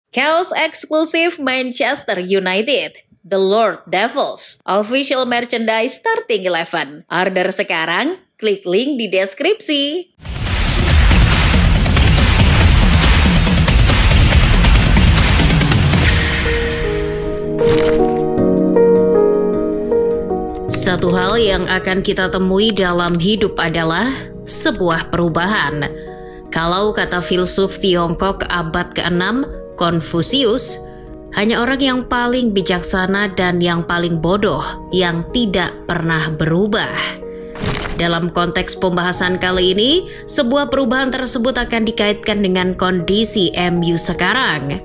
Chaos eksklusif Manchester United, The Lord Devils, official merchandise starting 11. Order sekarang, klik link di deskripsi. Satu hal yang akan kita temui dalam hidup adalah sebuah perubahan. Kalau kata filsuf Tiongkok abad ke-6, Konfusius, hanya orang yang paling bijaksana dan yang paling bodoh yang tidak pernah berubah. Dalam konteks pembahasan kali ini, sebuah perubahan tersebut akan dikaitkan dengan kondisi MU sekarang.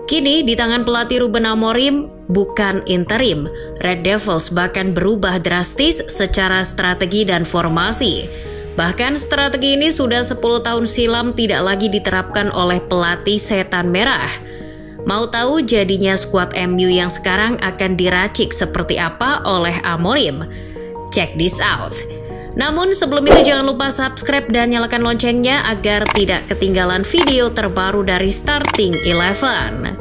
Kini di tangan pelatih Ruben Amorim, bukan interim, Red Devils bahkan berubah drastis secara strategi dan formasi. Bahkan strategi ini sudah 10 tahun silam tidak lagi diterapkan oleh pelatih setan merah. Mau tahu jadinya skuad MU yang sekarang akan diracik seperti apa oleh Amorim? Check this out. Namun sebelum itu jangan lupa subscribe dan nyalakan loncengnya agar tidak ketinggalan video terbaru dari Starting 11.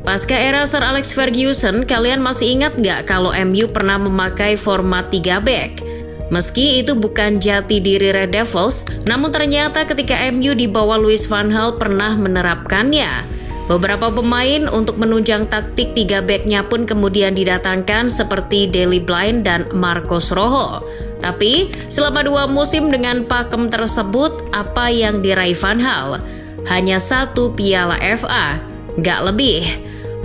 Pasca era Sir Alex Ferguson, kalian masih ingat nggak kalau MU pernah memakai format 3 back? Meski itu bukan jati diri Red Devils, namun ternyata ketika MU di bawah Louis van Gaal pernah menerapkannya. Beberapa pemain untuk menunjang taktik 3 back-nya pun kemudian didatangkan seperti Daley Blind dan Marcos Rojo. Tapi selama 2 musim dengan pakem tersebut, apa yang diraih Van Gaal? Hanya 1 piala FA, nggak lebih.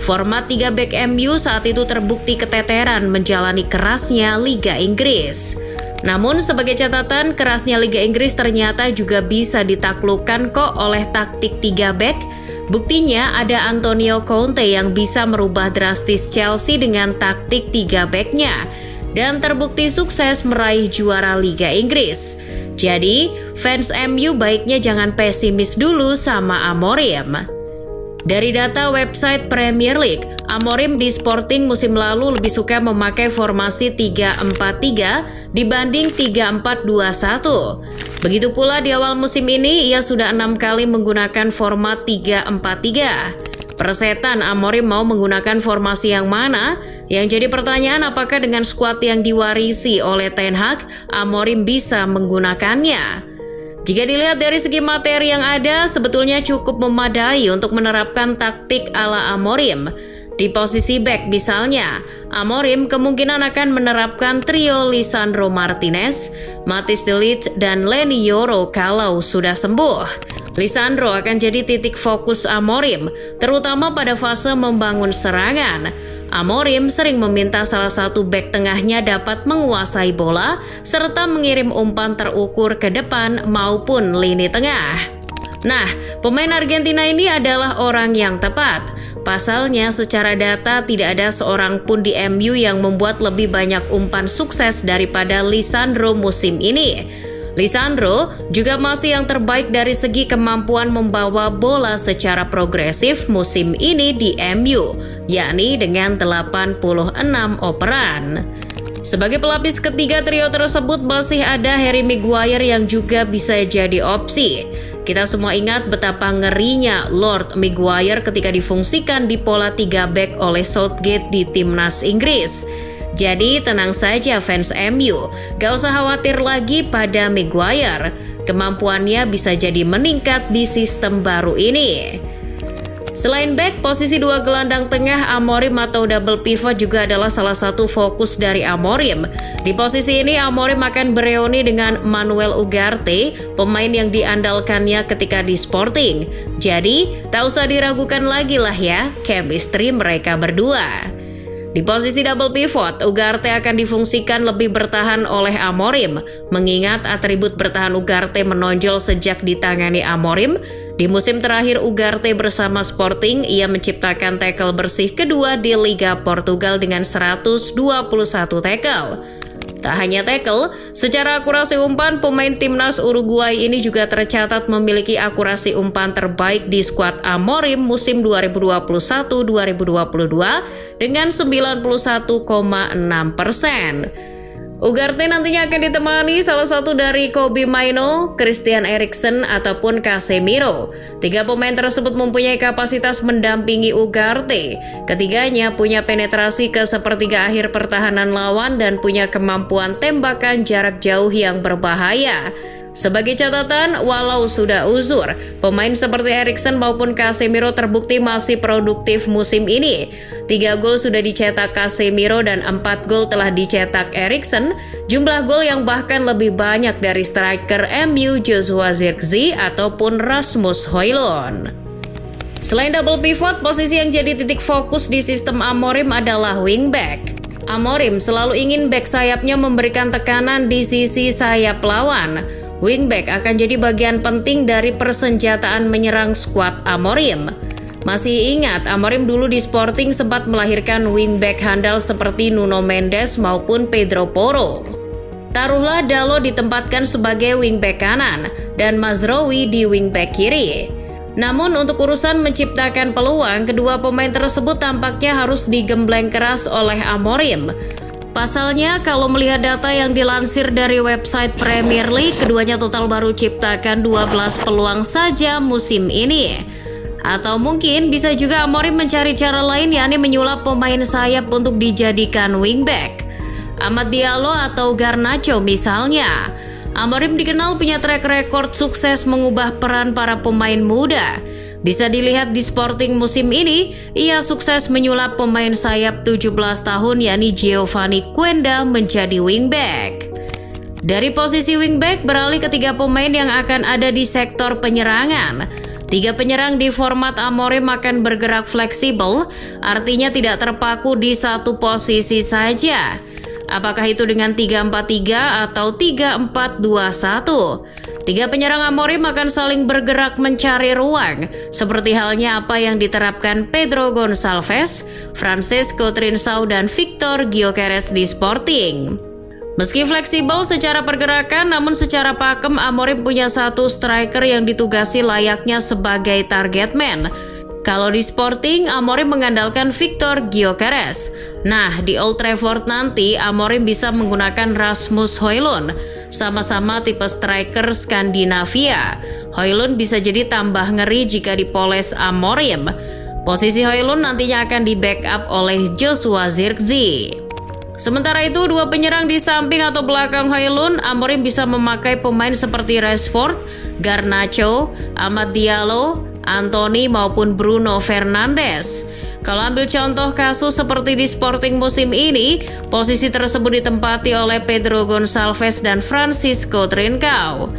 Format 3 back MU saat itu terbukti keteteran menjalani kerasnya Liga Inggris. Namun sebagai catatan, kerasnya Liga Inggris ternyata juga bisa ditaklukkan kok oleh taktik 3 back. Buktinya ada Antonio Conte yang bisa merubah drastis Chelsea dengan taktik 3 back-nya dan terbukti sukses meraih juara Liga Inggris. Jadi, fans MU baiknya jangan pesimis dulu sama Amorim. Dari data website Premier League, Amorim di Sporting musim lalu lebih suka memakai formasi 3-4-3 dibanding 3-4-2-1. Begitu pula di awal musim ini, ia sudah 6 kali menggunakan format 3-4-3. Persetan Amorim mau menggunakan formasi yang mana? Yang jadi pertanyaan, apakah dengan skuad yang diwarisi oleh Ten Hag, Amorim bisa menggunakannya? Jika dilihat dari segi materi yang ada, sebetulnya cukup memadai untuk menerapkan taktik ala Amorim. Di posisi back misalnya, Amorim kemungkinan akan menerapkan trio Lisandro Martinez, Matthijs de Ligt, dan Leny Yoro kalau sudah sembuh. Lisandro akan jadi titik fokus Amorim, terutama pada fase membangun serangan. Amorim sering meminta salah satu bek tengahnya dapat menguasai bola serta mengirim umpan terukur ke depan maupun lini tengah. Nah, pemain Argentina ini adalah orang yang tepat. Pasalnya secara data tidak ada seorang pun di MU yang membuat lebih banyak umpan sukses daripada Lisandro musim ini. Lisandro juga masih yang terbaik dari segi kemampuan membawa bola secara progresif musim ini di MU, yakni dengan 86 operan. Sebagai pelapis ketiga trio tersebut masih ada Harry Maguire yang juga bisa jadi opsi. Kita semua ingat betapa ngerinya Lord Maguire ketika difungsikan di pola 3 back oleh Southgate di timnas Inggris. Jadi tenang saja fans MU, gak usah khawatir lagi pada Maguire. Kemampuannya bisa jadi meningkat di sistem baru ini. Selain back, posisi 2 gelandang tengah Amorim atau double pivot juga adalah salah satu fokus dari Amorim. Di posisi ini Amorim akan bereuni dengan Manuel Ugarte, pemain yang diandalkannya ketika di Sporting. Jadi tak usah diragukan lagi lah ya, chemistry mereka berdua. Di posisi double pivot, Ugarte akan difungsikan lebih bertahan oleh Amorim. Mengingat atribut bertahan Ugarte menonjol sejak ditangani Amorim, di musim terakhir Ugarte bersama Sporting, ia menciptakan tackle bersih kedua di Liga Portugal dengan 121 tackle. Tak hanya tackle, secara akurasi umpan, pemain timnas Uruguay ini juga tercatat memiliki akurasi umpan terbaik di skuad Amorim musim 2021-2022 dengan 91,6%. Ugarte nantinya akan ditemani salah satu dari Kobbie Mainoo, Christian Eriksen, ataupun Casemiro. 3 pemain tersebut mempunyai kapasitas mendampingi Ugarte. Ketiganya punya penetrasi ke sepertiga akhir pertahanan lawan dan punya kemampuan tembakan jarak jauh yang berbahaya. Sebagai catatan, walau sudah uzur, pemain seperti Eriksen maupun Casemiro terbukti masih produktif musim ini. 3 gol sudah dicetak Casemiro dan 4 gol telah dicetak Eriksen, jumlah gol yang bahkan lebih banyak dari striker MU Joshua Zirkzee ataupun Rasmus Højlund. Selain double pivot, posisi yang jadi titik fokus di sistem Amorim adalah wingback. Amorim selalu ingin bek sayapnya memberikan tekanan di sisi sayap lawan. Wingback akan jadi bagian penting dari persenjataan menyerang skuad Amorim. Masih ingat, Amorim dulu di Sporting sempat melahirkan wingback handal seperti Nuno Mendes maupun Pedro Porro. Taruhlah Dalot ditempatkan sebagai wingback kanan dan Mazraoui di wingback kiri. Namun untuk urusan menciptakan peluang, kedua pemain tersebut tampaknya harus digembleng keras oleh Amorim. Pasalnya, kalau melihat data yang dilansir dari website Premier League, keduanya total baru ciptakan 12 peluang saja musim ini. Atau mungkin bisa juga Amorim mencari cara lain, yakni menyulap pemain sayap untuk dijadikan wingback. Amad Diallo atau Garnacho misalnya. Amorim dikenal punya track record sukses mengubah peran para pemain muda. Bisa dilihat di Sporting musim ini, ia sukses menyulap pemain sayap 17 tahun yakni Giovanni Quenda menjadi wingback. Dari posisi wingback beralih ke 3 pemain yang akan ada di sektor penyerangan. 3 penyerang di format Amorim akan bergerak fleksibel, artinya tidak terpaku di satu posisi saja. Apakah itu dengan 3-4-3 atau 3-4-2-1? 3 penyerang Amorim akan saling bergerak mencari ruang, seperti halnya apa yang diterapkan Pedro Gonçalves, Francisco Trincão, dan Victor Gyökeres di Sporting. Meski fleksibel secara pergerakan, namun secara pakem Amorim punya satu striker yang ditugasi layaknya sebagai target man. Kalau di Sporting, Amorim mengandalkan Victor Gyökeres. Nah, di Old Trafford nanti Amorim bisa menggunakan Rasmus Højlund, sama-sama tipe striker Skandinavia. Højlund bisa jadi tambah ngeri jika dipoles Amorim. Posisi Højlund nantinya akan di-backup oleh Joshua Zirkzee. Sementara itu, 2 penyerang di samping atau belakang Højlund, Amorim bisa memakai pemain seperti Rashford, Garnacho, Amad Diallo, Antony maupun Bruno Fernandes. Kalau ambil contoh kasus seperti di Sporting musim ini, posisi tersebut ditempati oleh Pedro Gonçalves dan Francisco Trincão.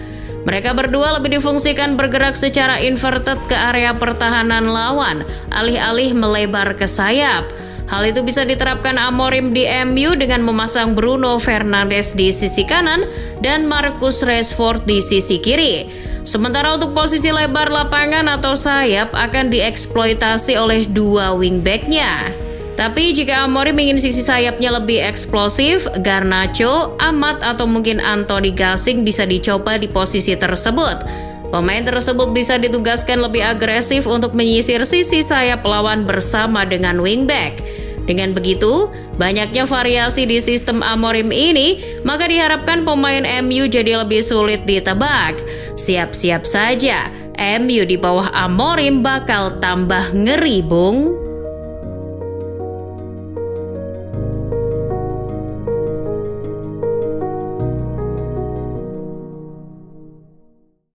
Mereka berdua lebih difungsikan bergerak secara inverted ke area pertahanan lawan, alih-alih melebar ke sayap. Hal itu bisa diterapkan Amorim di MU dengan memasang Bruno Fernandes di sisi kanan dan Marcus Rashford di sisi kiri. Sementara untuk posisi lebar lapangan atau sayap akan dieksploitasi oleh 2 wingbacknya. Tapi jika Amorim ingin sisi sayapnya lebih eksplosif, Garnacho, Amad, atau mungkin Anthony Gosling bisa dicoba di posisi tersebut. Pemain tersebut bisa ditugaskan lebih agresif untuk menyisir sisi sayap lawan bersama dengan wingback. Dengan begitu, banyaknya variasi di sistem Amorim ini, maka diharapkan pemain MU jadi lebih sulit ditebak. Siap-siap saja, MU di bawah Amorim bakal tambah ngeri, Bung.